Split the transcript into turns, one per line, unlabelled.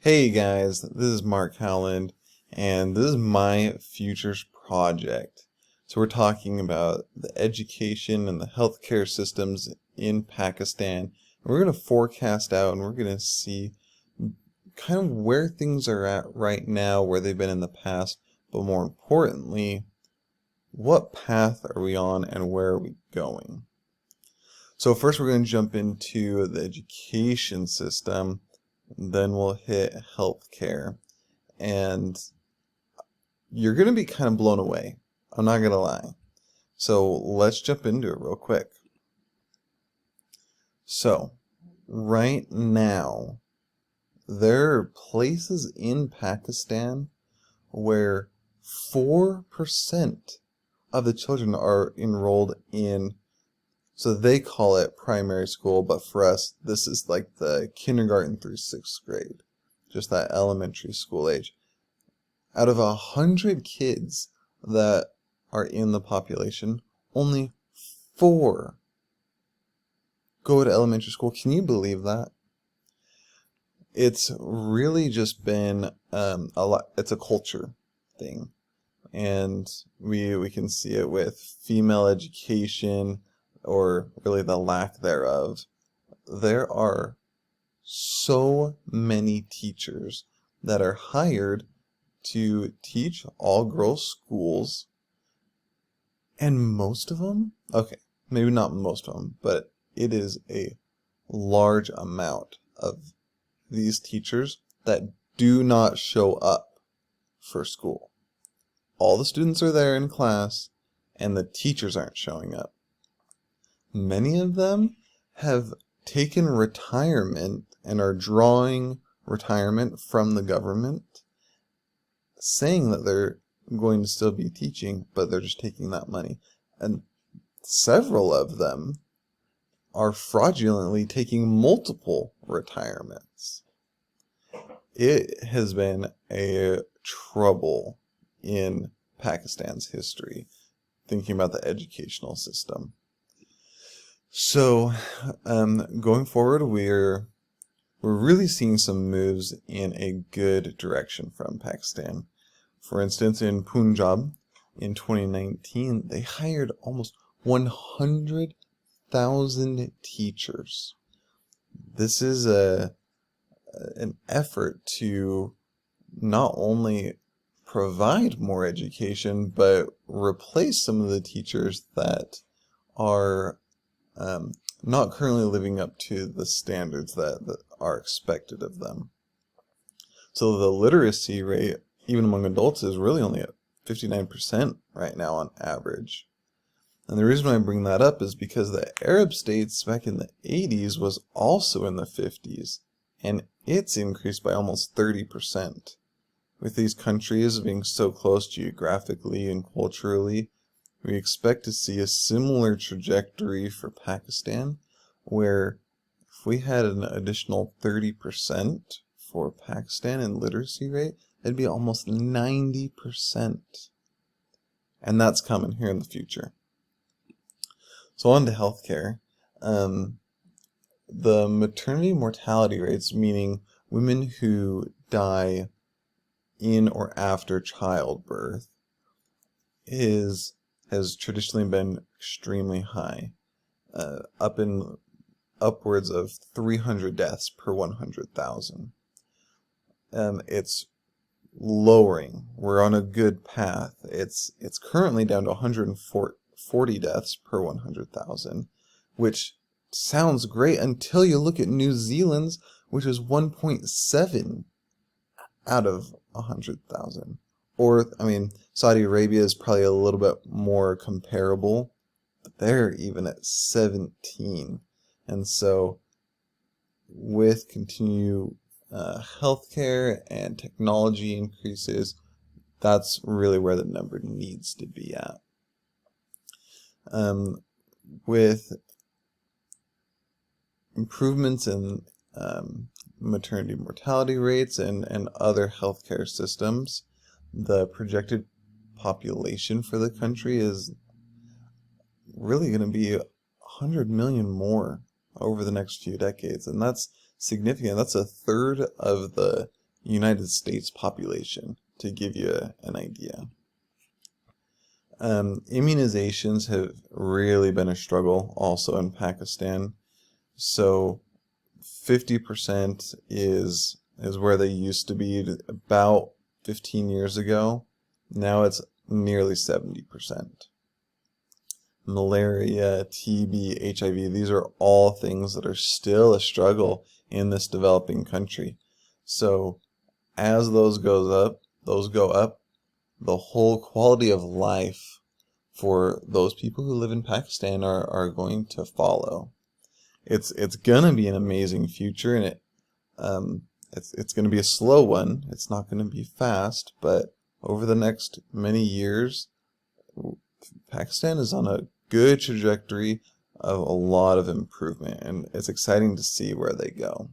Hey guys, this is Mark Howland, and this is my futures project. So we're talking about the education and the healthcare systems in Pakistan. And we're going to forecast out and we're going to see kind of where things are at right now, where they've been in the past, but more importantly, what path are we on and where are we going? So first we're going to jump into the education system. Then we'll hit healthcare, and you're going to be kind of blown away. I'm not going to lie. So let's jump into it real quick. So right now, there are places in Pakistan where 4% of the children are enrolled in, so they call it primary school, but for us, this is like the kindergarten through 6th grade, just that elementary school age. Out of 100 kids that are in the population, only 4 go to elementary school. Can you believe that? It's really just been a lot. It's a culture thing, and we can see it with female education, or really the lack thereof. There are so many teachers that are hired to teach all girls schools, and most of them, okay, maybe not most of them, but it is a large amount of these teachers that do not show up for school. All the students are there in class, and the teachers aren't showing up. Many of them have taken retirement and are drawing retirement from the government, saying that they're going to still be teaching, but they're just taking that money. And several of them are fraudulently taking multiple retirements. It has been a trouble in Pakistan's history, thinking about the educational system. So, going forward, we're really seeing some moves in a good direction from Pakistan. For instance, in Punjab, in 2019, they hired almost 100,000 teachers. This is an effort to not only provide more education, but replace some of the teachers that are not currently living up to the standards that are expected of them. So the literacy rate, even among adults, is really only at 59% right now on average. And the reason why I bring that up is because the Arab states back in the 80s was also in the 50s, and it's increased by almost 30%. With these countries being so close geographically and culturally, we expect to see a similar trajectory for Pakistan, where if we had an additional 30% for Pakistan in literacy rate, it'd be almost 90%. And that's coming here in the future. So on to healthcare. The maternity mortality rates, meaning women who die in or after childbirth, has traditionally been extremely high, upwards of 300 deaths per 100,000. It's lowering. We're on a good path. It's currently down to 140 deaths per 100,000, which sounds great until you look at New Zealand's, which is 1.7 out of 100,000. Or, Saudi Arabia is probably a little bit more comparable, but they're even at 17. And so, with continued healthcare and technology increases, that's really where the number needs to be at. With improvements in maternity mortality rates and other healthcare systems, the projected population for the country is really going to be 100 million more over the next few decades, and that's significant. That's a third of the United States population, to give you an idea. Immunizations have really been a struggle also in Pakistan. So 50% is where they used to be about 15 years ago. Now it's nearly 70%. Malaria, TB, HIV, these are all things that are still a struggle in this developing country. So as those go up, the whole quality of life for those people who live in Pakistan are going to follow. It's gonna be an amazing future, and it's gonna be a slow one. It's not gonna be fast, but over the next many years, Pakistan is on a good trajectory of a lot of improvement, and it's exciting to see where they go.